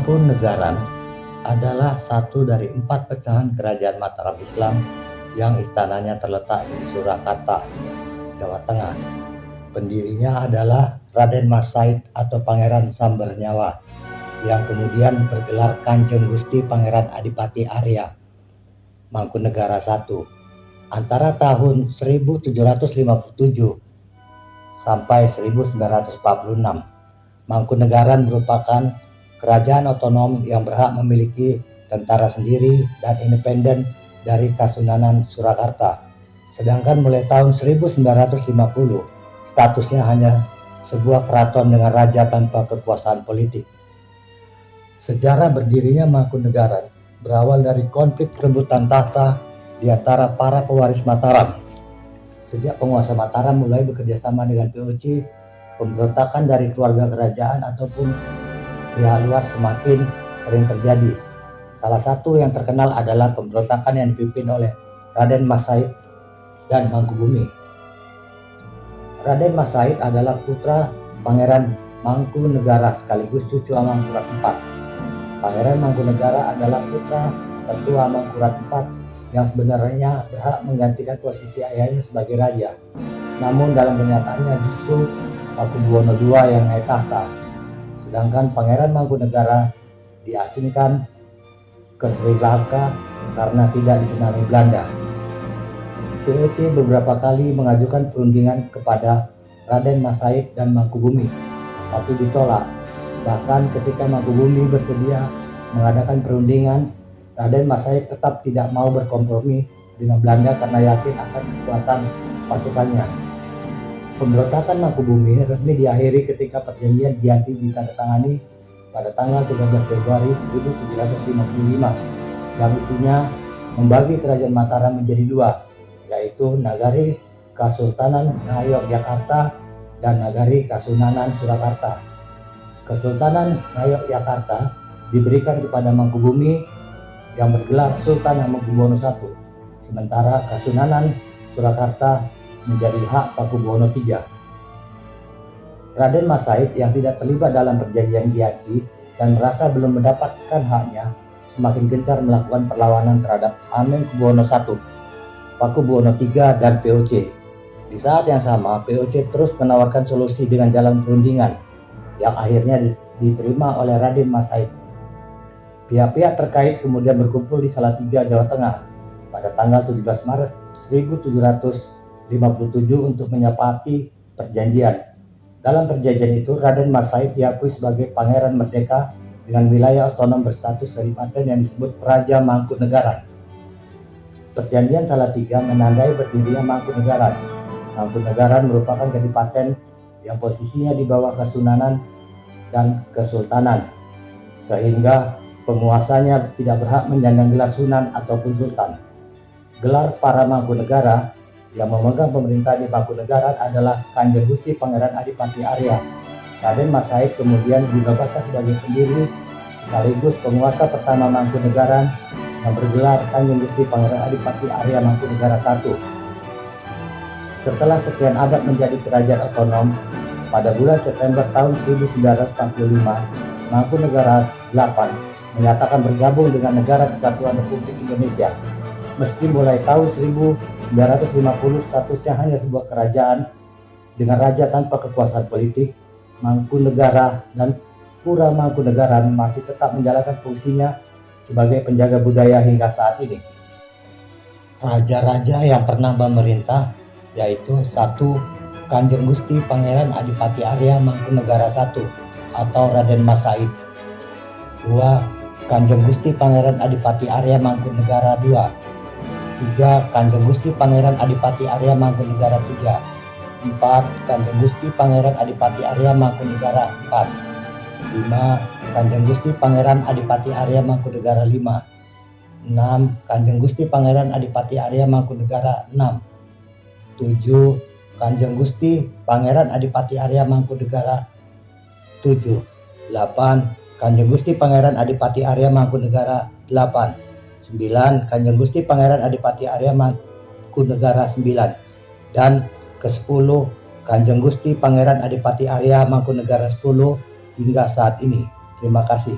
Mangkunegaran adalah satu dari 4 pecahan kerajaan Mataram Islam yang istananya terletak di Surakarta, Jawa Tengah. Pendirinya adalah Raden Mas Said atau Pangeran Sambernyawa yang kemudian bergelar Kanjeng Gusti Pangeran Adipati Arya Mangkunegara I antara tahun 1757 sampai 1946. Mangkunegaran merupakan kerajaan otonom yang berhak memiliki tentara sendiri dan independen dari Kasunanan Surakarta. Sedangkan mulai tahun 1950, statusnya hanya sebuah keraton dengan raja tanpa kekuasaan politik. Sejarah berdirinya Mangkunegaran berawal dari konflik perebutan tahta di antara para pewaris Mataram. Sejak penguasa Mataram mulai bekerjasama dengan POC, pemberontakan dari keluarga kerajaan ataupun pihak luar semakin sering terjadi. Salah satu yang terkenal adalah pemberontakan yang dipimpin oleh Raden Mas Said dan Mangkubumi. Raden Mas Said adalah putra Pangeran Mangkunegara sekaligus cucu Amangkurat IV. Pangeran Mangkunegara adalah putra tertua Amangkurat IV yang sebenarnya berhak menggantikan posisi ayahnya sebagai raja. Namun dalam kenyataannya justru Pakubuwono II yang naik tahta. Sedangkan Pangeran Mangkunegara diasingkan ke Sri Lanka karena tidak disenangi Belanda. POC beberapa kali mengajukan perundingan kepada Raden Mas Said dan Mangkubumi, tapi ditolak. Bahkan ketika Mangkubumi bersedia mengadakan perundingan, Raden Mas Said tetap tidak mau berkompromi dengan Belanda karena yakin akan kekuatan pasukannya. Pemberontakan Mangkubumi resmi diakhiri ketika perjanjian Giyanti ditandatangani pada tanggal 13 Februari 1755 yang isinya membagi kerajaan Mataram menjadi dua, yaitu Nagari Kasultanan Ngayogyakarta dan Nagari Kasunanan Surakarta. Kesultanan Ngayogyakarta diberikan kepada Mangkubumi yang bergelar Sultan Hamengkubuwono I, sementara Kasunanan Surakarta menjadi hak Pakubuwono III. Raden Mas Said yang tidak terlibat dalam perjanjian Giyanti dan merasa belum mendapatkan haknya semakin gencar melakukan perlawanan terhadap Hamengkubuwono I, Pakubuwono III, dan POC. Di saat yang sama, POC terus menawarkan solusi dengan jalan perundingan yang akhirnya diterima oleh Raden Mas Said. Pihak-pihak terkait kemudian berkumpul di Salatiga, Jawa Tengah pada tanggal 17 Maret 1757 untuk menyepakati perjanjian. Dalam perjanjian itu, Raden Mas Said diakui sebagai Pangeran Merdeka dengan wilayah otonom berstatus kadipaten yang disebut Praja Mangkunegaran. Perjanjian Salatiga menandai berdirinya Mangkunegaran. Mangkunegaran merupakan kadipaten yang posisinya di bawah Kasunanan dan Kesultanan, sehingga penguasanya tidak berhak menyandang gelar Sunan ataupun Sultan. Gelar para Mangkunegara yang memegang pemerintah di Mangkunegaran adalah Kanjeng Gusti Pangeran Adipati Arya. Raden Mas Said kemudian dinobatkan sebagai pendiri sekaligus penguasa pertama Mangkunegaran yang bergelar Kanjeng Gusti Pangeran Adipati Arya Mangkunegara I. Setelah sekian abad menjadi kerajaan otonom, pada bulan September tahun 1945, Mangkunegara VIII menyatakan bergabung dengan Negara Kesatuan Republik Indonesia. Meski mulai tahun 1950 statusnya hanya sebuah kerajaan dengan raja tanpa kekuasaan politik, Mangkunegara dan Pura Mangkunegaran masih tetap menjalankan fungsinya sebagai penjaga budaya hingga saat ini. Raja-raja yang pernah memerintah yaitu 1. Kanjeng Gusti Pangeran Adipati Arya Mangkunegara I atau Raden Mas Said. 2. Kanjeng Gusti Pangeran Adipati Arya Mangkunegara II. 3. Kanjeng Gusti Pangeran Adipati Arya Mangkunegara III. 4. Kanjeng Gusti Pangeran Adipati Arya Mangkunegara IV. 5. Kanjeng Gusti Pangeran Adipati Arya Mangkunegara V. 6. Kanjeng Gusti Pangeran Adipati Arya Mangkunegara VI. 7. Kanjeng Gusti Pangeran Adipati Arya Mangkunegara 7. 8. Kanjeng Gusti Pangeran Adipati Arya Mangkunegara 8. 9. Kanjeng Gusti Pangeran Adipati Arya Mangkunegara 9. Dan ke-10 Kanjeng Gusti Pangeran Adipati Arya Mangkunegara 10 hingga saat ini. Terima kasih.